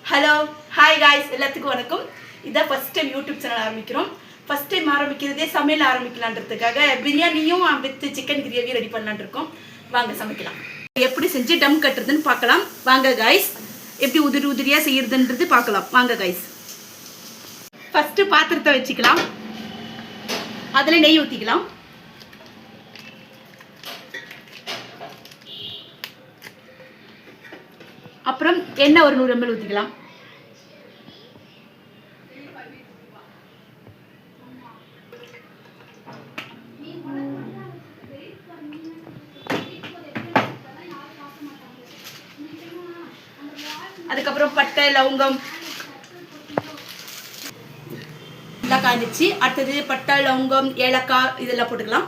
Hello hi guys, எல்லாத்துக்கும் வணக்கம். இதான் ஃபஸ்ட் டைம் யூடியூப் சேனல் ஆரம்பிக்கிறோம். ஃபஸ்ட் டைம் ஆரம்பிக்கிறதே சமையல் ஆரம்பிக்கலான்றதுக்காக பிரியாணியும் வித் சிக்கன் கிரேவி ரெடி பண்ணலான் இருக்கோம். வாங்க சமைக்கலாம். எப்படி செஞ்சு டம் கட்டுறதுன்னு பார்க்கலாம் வாங்க காய்ஸ். எப்படி உதிரி உதிரியாக செய்யறதுன்றது பார்க்கலாம் வாங்க காய்ஸ். ஃபஸ்ட்டு பாத்திரத்தை வச்சுக்கலாம். அதில் நெய் ஊற்றிக்கலாம். அப்புறம் எண்ணெய் ஒரு 100 ml ஊற்றிக்கலாம். அதுக்கப்புறம் பட்டை லவங்கம் இதெல்லாம் காய்ச்சி அடுத்தது பட்டை லவங்கம் ஏலக்காய் இதெல்லாம் போட்டுக்கலாம்.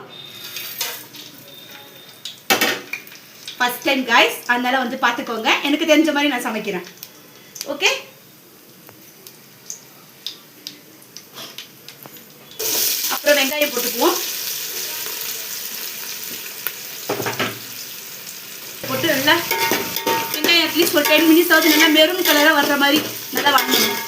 ஃபர்ஸ்ட் டைம் காய்ஸ், அதனால வந்து பார்த்துக்கோங்க. எனக்கு தெரிஞ்ச மாதிரி நான் சமைக்கிறேன். ஓகே, அப்புறம் வெங்காயம் போட்டுக்குவோம். போட்டு நல்லா வெங்காயம் அட்லீஸ்ட் ஒரு 10 minutes ஆகுது நல்லா மெரூன் கலராக வர்ற மாதிரி நல்லா வதங்கணும்.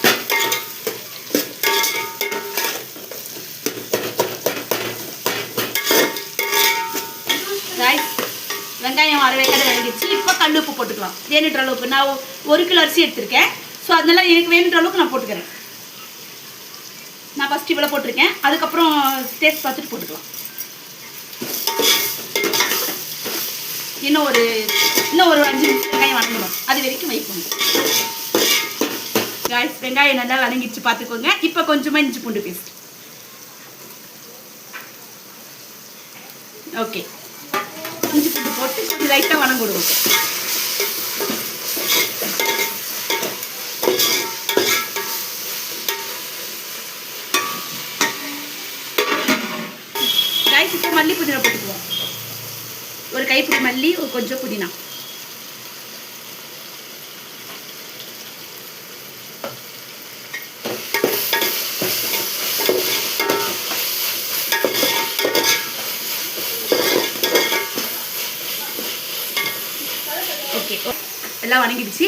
காய்ஸ், வெங்காயம் அரைவேக்காடு வதங்கிடுச்சு. இப்போ கல் உப்பு போட்டுக்கலாம். வேணுன்ற அளவுக்கு. நான் 1 கிலோ அரிசி எடுத்திருக்கேன். ஸோ அதனால எனக்கு வேணுன்ற அளவுக்கு நான் போட்டுக்கிறேன். நான் ஃபஸ்ட் இவ்வளோ போட்டிருக்கேன். அதுக்கப்புறம் டேஸ்ட் பார்த்துட்டு போட்டுக்கலாம். இன்னும் ஒரு 5 நிமிஷம் வெங்காயம் வதங்கணும். அது வரைக்கும் வைக்கணும். காய்ஸ், வெங்காயம் நல்லா வதங்கிடுச்சு பார்த்துக்கோங்க. இப்போ கொஞ்சமாக இஞ்சி பூண்டு பேஸ்ட். ஓகே, இஞ்சி பூண்டு போட்டு கொஞ்சம் லைட்டாக வதங்க விடுவோம். காய்ச்சி இப்போ மல்லி புதினா போட்டுக்குவோம். ஒரு கைப்பிடி மல்லி, ஒரு கொஞ்சம் புதினா. ஓகே, எல்லாம் வதங்கிடுச்சு.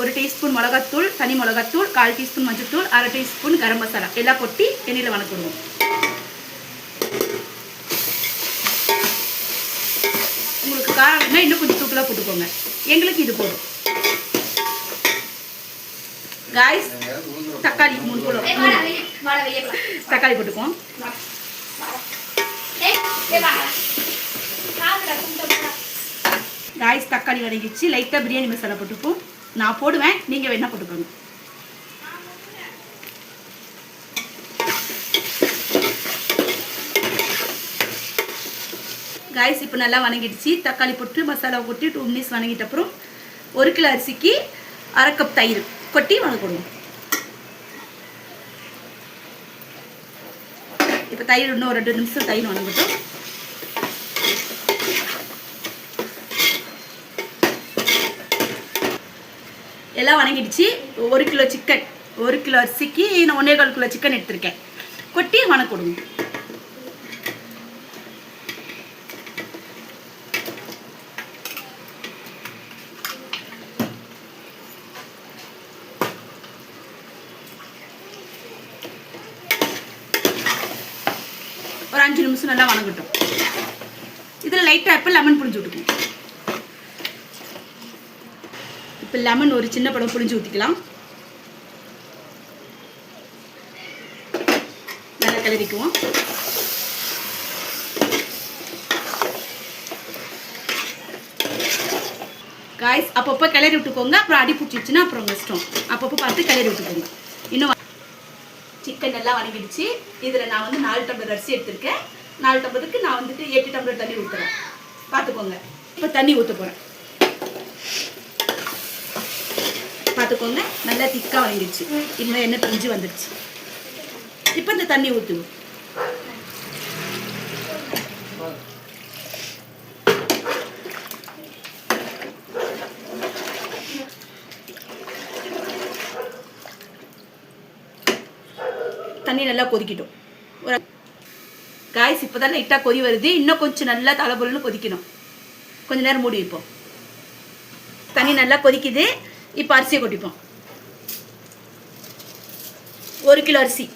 1 டீஸ்பூன் மிளகாத்தூள், தனி மிளகாத்தூள், 1/4 டீஸ்பூன் மஞ்சள்தூள், 1/2 டீஸ்பூன் கரம் மசாலா எல்லாம் கொட்டி எண்ணெயில் வதக்கிடுவோம். உங்களுக்கு காரம் வேணும்னா இன்னும் கொஞ்சம் தூக்கலாக போட்டுக்கோங்க. எங்களுக்கு இது போதும். காய்ஸ், தக்காளி 3 கிலோ தக்காளி போட்டுக்குவோம். காய்ஸ், தக்காளி வதங்கிடுச்சு. லைட்டாக பிரியாணி மசாலா போட்டுப்போம். நான் போடுவேன், நீங்கள் வேணா போட்டுக்கோங்க. காய்ஸ், இப்போ நல்லா வதங்கிடுச்சு. தக்காளி போட்டு மசாலா கொட்டி 2 minutes வதங்கிட்ட அப்புறம் 1 கிலோ அரிசிக்கு 1/2 கப் தயிர் கொட்டி வதக்கிடுவோம். இப்போ தயிர் இன்னும் ஒரு 2 நிமிஷம் தயிர் வதங்கட்டும். எல்லாம் வதங்கிடுச்சு. 1 கிலோ சிக்கன், 1 கிலோ அரிசிக்கு நான் 1.25 கிலோ சிக்கன் எடுத்திருக்கேன். கொட்டி வதக்கிடுவோம். ஒரு 5 நிமிஷம் நல்லா வதங்கட்டும். இதில் லைட்டாக இப்போ லெமன் புளிஞ்சு விட்டுக்கணும். இப்போ லெமன் ஒரு சின்ன பழம் புளிஞ்சு ஊற்றிக்கலாம். நல்லா கிளறிக்குவோம். காய்ஸ், அப்பப்போ கிளறி விட்டுக்கோங்க. அப்புறம் அடி பிடிச்சிச்சுன்னா அப்புறம் கஷ்டம். அப்பப்போ பார்த்து கிளறி விட்டுக்கோங்க. இன்னும் சிக்கன் நல்லா வதங்கிடுச்சு. இதில் நான் வந்து 4 டம்ளர் அரிசி எடுத்திருக்கேன். 4 டம்ளருக்கு நான் வந்துட்டு 8 டம்ளர் தண்ணி ஊற்றுறேன். பார்த்துக்கோங்க. இப்போ தண்ணி ஊற்ற போகிறேன். பார்த்துக்கோங்க, நல்லா திக்காக வதங்கிடுச்சு. இன்னும் எண்ணெய் பிரிஞ்சு வந்துடுச்சு. இப்போ இந்த தண்ணி ஊற்றுவோம். தண்ணி நல்லா கொதிக்கிட்டோம். காய்ஸ், இப்போ தான் லைட்டாக கொதி வருது. இன்னும் கொஞ்சம் நல்லா தலைபொருள்னு கொதிக்கணும். கொஞ்ச நேரம் மூடி வைப்போம். தண்ணி நல்லா கொதிக்குது. இப்போ அரிசியை கொட்டிப்போம். 1 கிலோ அரிசி.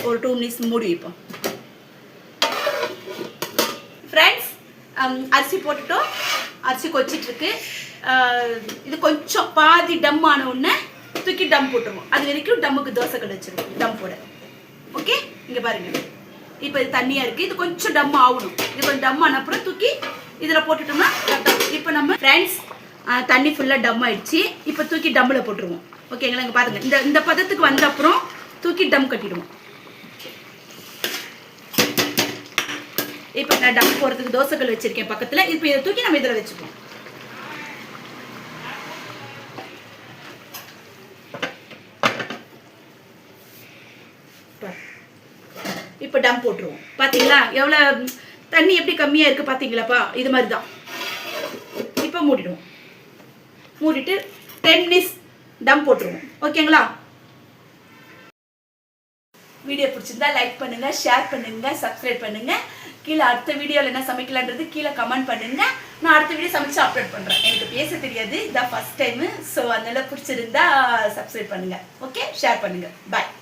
ஒரு 2 மினிட்ஸ் மூடி வைப்போம். ஃப்ரெண்ட்ஸ், அரிசி போட்டுட்டோம். அரிசி கொச்சிட்டு இருக்கு. இது கொஞ்சம் பாதி டம் ஆன உடனே தூக்கி டம் போட்டுருவோம். அது வரைக்கும் டம்முக்கு தோசை கடை வச்சிருவோம் டம் போட. ஓகே, இங்கே பாருங்க. இப்போ இது தண்ணியாக இருக்குது. இது கொஞ்சம் டம் ஆகணும். இது கொஞ்சம் டம் ஆன அப்புறம் தூக்கி இதில் போட்டுட்டோம்னா இப்போ நம்ம ஃப்ரெண்ட்ஸ் தண்ணி ஃபுல்லாக டம் ஆயிடுச்சு. இப்போ தூக்கி டம்மில் போட்டுருவோம். ஓகேங்களா? இங்கே பாருங்கள். இந்த பதத்துக்கு வந்த அப்புறம் தூக்கி டம் கட்டிடுவோம். இப்போ நான் டம் போடுறதுக்கு தோசைக்கல் வச்சிருக்கேன் பக்கத்தில். இப்போ இதை தூக்கி நம்ம இதில் வச்சுப்போம். இப்போ டம் போட்டுருவோம். பார்த்தீங்களா எவ்வளோ தண்ணி எப்படி கம்மியாக இருக்குது பார்த்தீங்களாப்பா? இது மாதிரி தான். இப்போ மூடிடுவோம். மூடிட்டு 10 மினிட்ஸ் டம் போட்டுருவோம். ஓகேங்களா? வீடியோ பிடிச்சிருந்தா லைக் பண்ணுங்க, ஷேர் பண்ணுங்க, சப்ஸ்கிரைப் பண்ணுங்க. கீழே அடுத்த வீடியோவில் என்ன சமைக்கலான்றது கீழே கமெண்ட் பண்ணுங்க. நான் அடுத்த வீடியோ சமைச்சு அப்லோட் பண்ணுறேன். எனக்கு பேச தெரியாது, இதான் ஃபர்ஸ்ட் டைமு. ஸோ அதனால பிடிச்சிருந்தா சப்ஸ்கிரைப் பண்ணுங்க. ஓகே, ஷேர் பண்ணுங்க. பாய்.